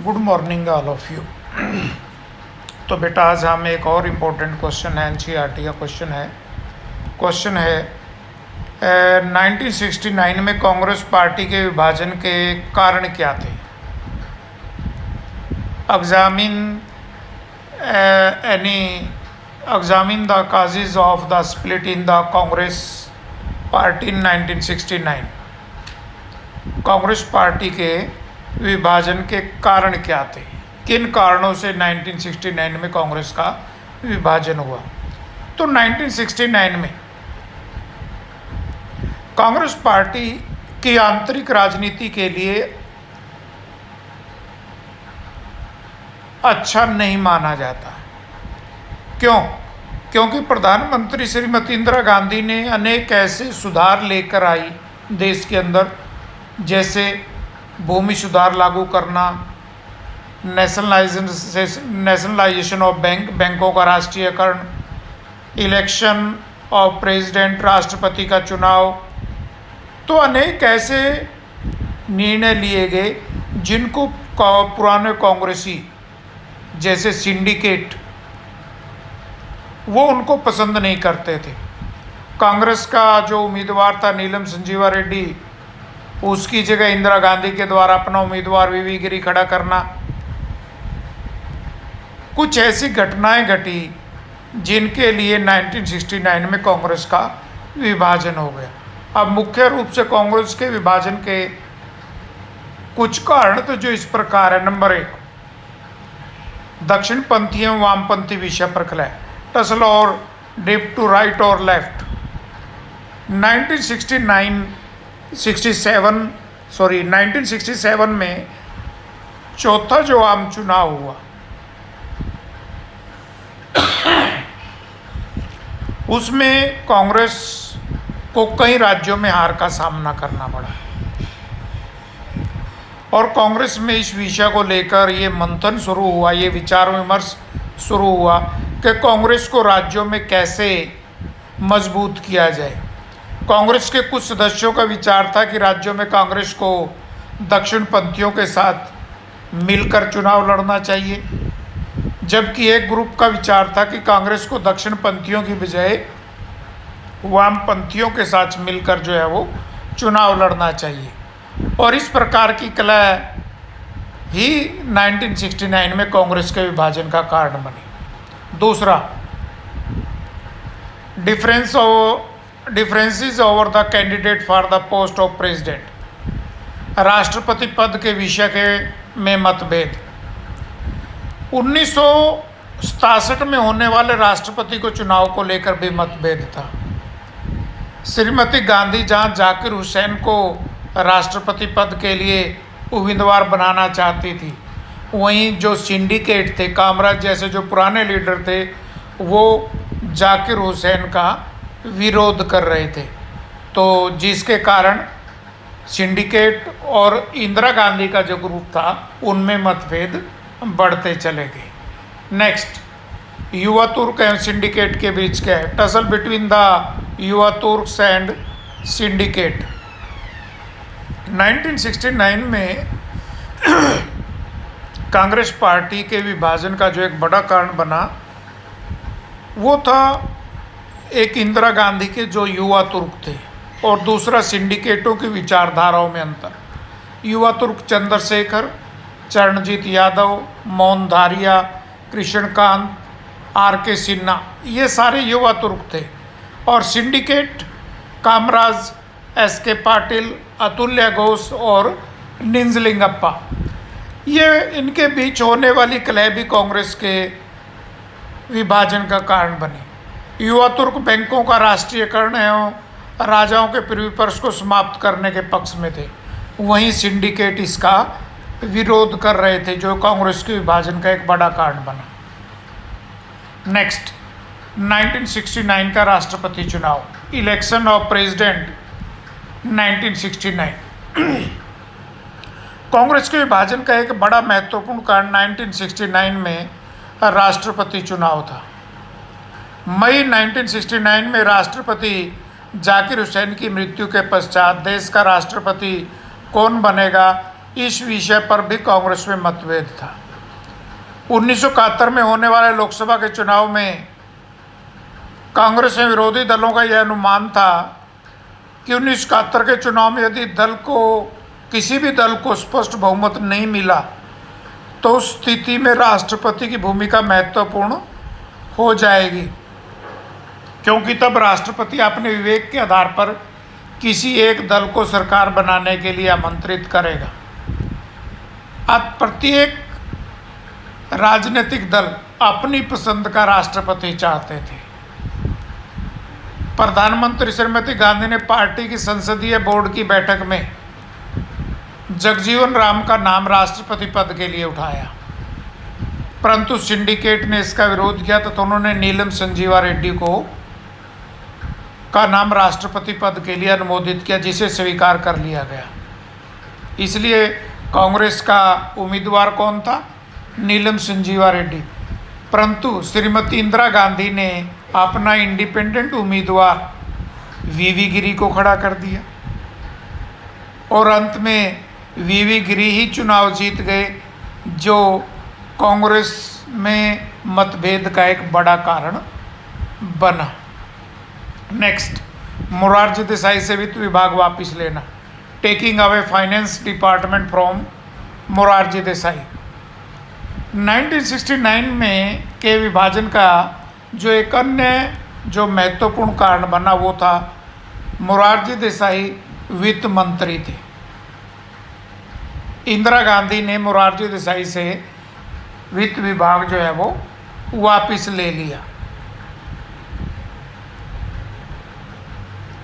Good morning all of you. तो बेटा आज हम एक और इम्पोर्टेंट क्वेश्चन है, एनसीईआरटी का क्वेश्चन है 1969 में कांग्रेस पार्टी के विभाजन के कारण क्या थे। Examine the causes of the split in the Congress party in 1969। Congress party के विभाजन के कारण क्या थे, किन कारणों से 1969 में कांग्रेस का विभाजन हुआ। तो 1969 में कांग्रेस पार्टी की आंतरिक राजनीति के लिए अच्छा नहीं माना जाता। क्यों? क्योंकि प्रधानमंत्री श्रीमती इंदिरा गांधी ने अनेक ऐसे सुधार लेकर आई देश के अंदर, जैसे भूमि सुधार लागू करना, नेशनलाइजेशन ऑफ बैंकों का राष्ट्रीयकरण, इलेक्शन ऑफ प्रेसिडेंट, राष्ट्रपति का चुनाव। तो अनेक ऐसे निर्णय लिए गए जिनको पुराने कांग्रेसी जैसे सिंडिकेट वो उनको पसंद नहीं करते थे। कांग्रेस का जो उम्मीदवार था नीलम संजीवा रेड्डी, उसकी जगह इंदिरा गांधी के द्वारा अपना उम्मीदवार वीवी गिरी खड़ा करना, कुछ ऐसी घटनाएं घटी जिनके लिए 1969 में कांग्रेस का विभाजन हो गया। अब मुख्य रूप से कांग्रेस के विभाजन के कुछ कारण तो जो इस प्रकार है। नंबर 1, दक्षिणपंथी एवं वामपंथी विषय पर खिलाए, टसल और डिप टू राइट और लेफ्ट। 1967 में चौथा जो आम चुनाव हुआ उसमें कांग्रेस को कई राज्यों में हार का सामना करना पड़ा और कांग्रेस में इस विषय को लेकर ये मंथन शुरू हुआ, ये विचार विमर्श शुरू हुआ कि कांग्रेस को राज्यों में कैसे मजबूत किया जाए। कांग्रेस के कुछ सदस्यों का विचार था कि राज्यों में कांग्रेस को दक्षिणपंथियों के साथ मिलकर चुनाव लड़ना चाहिए, जबकि एक ग्रुप का विचार था कि कांग्रेस को दक्षिणपंथियों की बजाय वामपंथियों के साथ मिलकर जो है वो चुनाव लड़ना चाहिए। और इस प्रकार की कला ही 1969 में कांग्रेस के विभाजन का कारण बनी। दूसरा, differences over the candidate for the post of president, राष्ट्रपति पद के विषय के में मतभेद। 1967 में होने वाले राष्ट्रपति को चुनाव को लेकर भी मतभेद था। श्रीमती गांधी जहां जाकिर हुसैन को राष्ट्रपति पद के लिए उम्मीदवार बनाना चाहती थी, वहीं जो सिंडिकेट थे, कामराज जैसे जो पुराने लीडर थे, वो जाकिर हुसैन का विरोध कर रहे थे। तो जिसके कारण सिंडिकेट और इंदिरा गांधी का जो ग्रुप था उनमें मतभेद बढ़ते चले गए। नेक्स्ट, युवा तुर्क एवं सिंडिकेट के बीच क्या है, टसल बिटवीन द युवा तुर्क्स एंड सिंडिकेट। 1969 में कांग्रेस पार्टी के विभाजन का जो एक बड़ा कारण बना वो था एक इंदिरा गांधी के जो युवा तुर्क थे और दूसरा सिंडिकेटों की विचारधाराओं में अंतर। युवा तुर्क चंद्रशेखर, चरणजीत यादव, मोहन धारिया, कृष्णकांत, आर.के. सिन्हा, ये सारे युवा तुर्क थे। और सिंडिकेट कामराज, एस.के. पाटिल, अतुल्य घोष और निंजलिंगप्पा, ये इनके बीच होने वाली कलह भी कांग्रेस के विभाजन का कारण बनी। युवा तुर्क बैंकों का राष्ट्रीयकरण एवं राजाओं के प्रिविपर्स को समाप्त करने के पक्ष में थे, वहीं सिंडिकेट इसका विरोध कर रहे थे, जो कांग्रेस के विभाजन का एक बड़ा कारण बना। नेक्स्ट, 1969 का राष्ट्रपति चुनाव, इलेक्शन ऑफ प्रेसिडेंट 1969। कांग्रेस के विभाजन का एक बड़ा महत्वपूर्ण कारण 1969 में राष्ट्रपति चुनाव था। मई 1969 में राष्ट्रपति जाकिर हुसैन की मृत्यु के पश्चात देश का राष्ट्रपति कौन बनेगा, इस विषय पर भी कांग्रेस में मतभेद था। 1971 में होने वाले लोकसभा के चुनाव में कांग्रेस में विरोधी दलों का यह अनुमान था कि 1971 के चुनाव में यदि किसी भी दल को स्पष्ट बहुमत नहीं मिला तो उस स्थिति में राष्ट्रपति की भूमिका महत्वपूर्ण हो जाएगी, क्योंकि तब राष्ट्रपति अपने विवेक के आधार पर किसी एक दल को सरकार बनाने के लिए आमंत्रित करेगा। अब प्रत्येक राजनीतिक दल अपनी पसंद का राष्ट्रपति चाहते थे। प्रधानमंत्री श्रीमती गांधी ने पार्टी की संसदीय बोर्ड की बैठक में जगजीवन राम का नाम राष्ट्रपति पद के लिए उठाया, परंतु सिंडिकेट ने इसका विरोध किया तथा उन्होंने नीलम संजीवा रेड्डी का नाम राष्ट्रपति पद के लिए अनुमोदित किया, जिसे स्वीकार कर लिया गया। इसलिए कांग्रेस का उम्मीदवार कौन था? नीलम संजीवा रेड्डी। परंतु श्रीमती इंदिरा गांधी ने अपना इंडिपेंडेंट उम्मीदवार वीवी गिरी को खड़ा कर दिया और अंत में वीवी गिरी ही चुनाव जीत गए, जो कांग्रेस में मतभेद का एक बड़ा कारण बना। नेक्स्ट, मोरारजी देसाई से वित्त विभाग वापस लेना, taking away finance department from Morarji Desai. 1969 में के विभाजन का जो एक अन्य जो महत्वपूर्ण कारण बना वो था मोरारजी देसाई वित्त मंत्री थे। इंदिरा गांधी ने मोरारजी देसाई से वित्त विभाग जो है वो वापस ले लिया।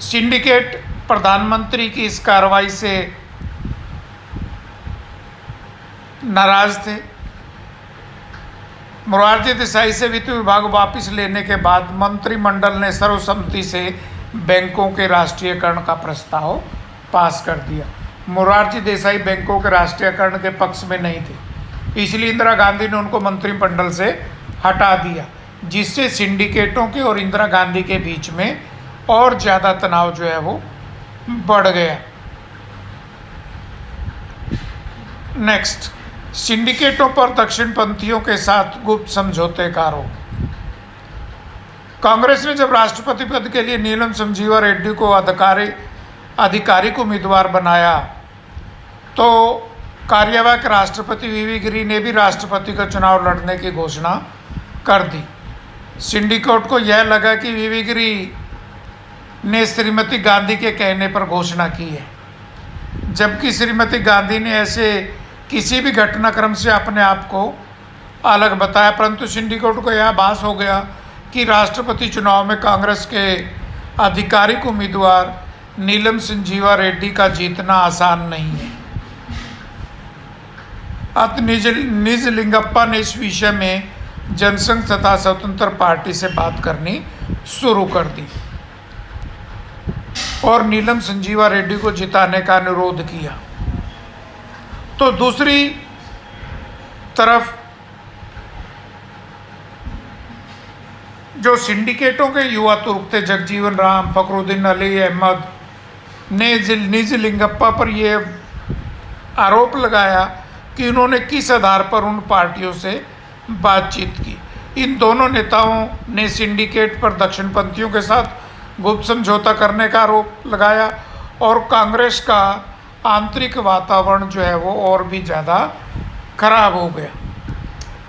सिंडिकेट प्रधानमंत्री की इस कार्रवाई से नाराज थे। मोरारजी देसाई से वित्त विभाग वापस लेने के बाद मंत्रिमंडल ने सर्वसम्मति से बैंकों के राष्ट्रीयकरण का प्रस्ताव पास कर दिया। मोरारजी देसाई बैंकों के राष्ट्रीयकरण के पक्ष में नहीं थे, इसलिए इंदिरा गांधी ने उनको मंत्रिमंडल से हटा दिया, जिससे सिंडिकेटों के और इंदिरा गांधी के बीच में और ज़्यादा तनाव जो है वो बढ़ गया। नेक्स्ट, सिंडिकेटों पर दक्षिणपंथियों के साथ गुप्त समझौते का आरोप। कांग्रेस ने जब राष्ट्रपति पद के लिए नीलम संजीवा रेड्डी को आधिकारिक उम्मीदवार बनाया तो कार्यवाहक राष्ट्रपति वीवी गिरी ने भी राष्ट्रपति का चुनाव लड़ने की घोषणा कर दी। सिंडिकेट को यह लगा कि वीवी गिरी ने श्रीमती गांधी के कहने पर घोषणा की है, जबकि श्रीमती गांधी ने ऐसे किसी भी घटनाक्रम से अपने आप को अलग बताया। परंतु सिंडिकेट को यह आभास हो गया कि राष्ट्रपति चुनाव में कांग्रेस के आधिकारिक उम्मीदवार नीलम संजीवा रेड्डी का जीतना आसान नहीं है। अत निजलिंगप्पा ने इस विषय में जनसंघ तथा स्वतंत्र पार्टी से बात करनी शुरू कर दी और नीलम संजीवा रेड्डी को जिताने का अनुरोध किया। तो दूसरी तरफ जो सिंडिकेटों के युवा तुर्क थे जगजीवन राम, फखरुद्दीन अली अहमद ने निजलिंगप्पा पर यह आरोप लगाया कि उन्होंने किस आधार पर उन पार्टियों से बातचीत की। इन दोनों नेताओं ने सिंडिकेट पर दक्षिणपंथियों के साथ गुप्त समझौता करने का आरोप लगाया और कांग्रेस का आंतरिक वातावरण जो है वो और भी ज़्यादा खराब हो गया।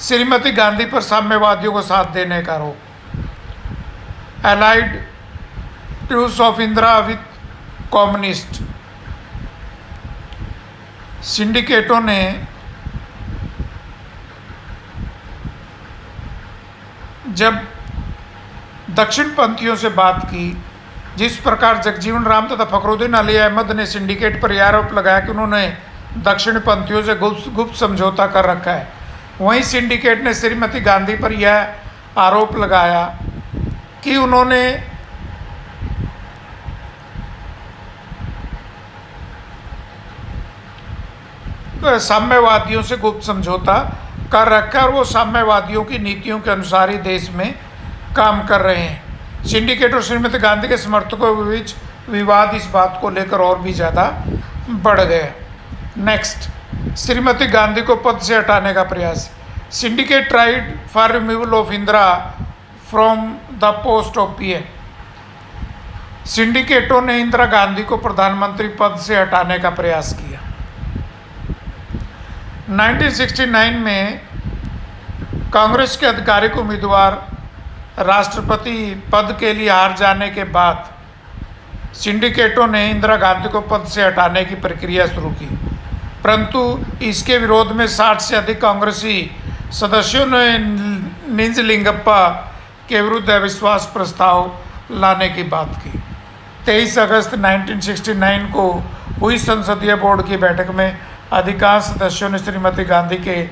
श्रीमती गांधी पर साम्यवादियों को साथ देने का आरोप, allied truce of Indira with communist. सिंडिकेटों ने जब दक्षिणपंथियों से बात की, जिस प्रकार जगजीवन राम तथा फखरुद्दीन अली अहमद ने सिंडिकेट पर यह आरोप लगाया कि उन्होंने दक्षिणपंथियों से गुप्त समझौता कर रखा है, वहीं सिंडिकेट ने श्रीमती गांधी पर यह आरोप लगाया कि उन्होंने साम्यवादियों से गुप्त समझौता कर रखा है और वो साम्यवादियों की नीतियों के अनुसार ही देश में काम कर रहे हैं। सिंडिकेट और श्रीमती गांधी के समर्थकों के बीच विवाद इस बात को लेकर और भी ज़्यादा बढ़ गया। नेक्स्ट, श्रीमती गांधी को पद से हटाने का प्रयास। Syndicate tried for removal of Indira from the post of PM. सिंडिकेटों ने इंदिरा गांधी को प्रधानमंत्री पद से हटाने का प्रयास किया। 1969 में कांग्रेस के आधिकारिक उम्मीदवार राष्ट्रपति पद के लिए हार जाने के बाद सिंडिकेटों ने इंदिरा गांधी को पद से हटाने की प्रक्रिया शुरू की, परंतु इसके विरोध में 60 से अधिक कांग्रेसी सदस्यों ने निजलिंगप्पा के विरुद्ध अविश्वास प्रस्ताव लाने की बात की। 23 अगस्त 1969 को हुई संसदीय बोर्ड की बैठक में अधिकांश सदस्यों ने श्रीमती गांधी के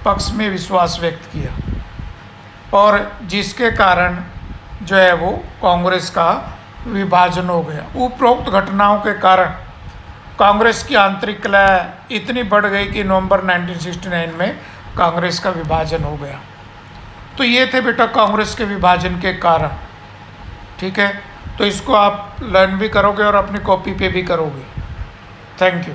पक्ष में विश्वास व्यक्त किया और जिसके कारण जो है वो कांग्रेस का विभाजन हो गया। उपरोक्त घटनाओं के कारण कांग्रेस की आंतरिक कलह इतनी बढ़ गई कि नवंबर 1969 में कांग्रेस का विभाजन हो गया। तो ये थे बेटा कांग्रेस के विभाजन के कारण। ठीक है, तो इसको आप लर्न भी करोगे और अपनी कॉपी पे भी करोगे। Thank you.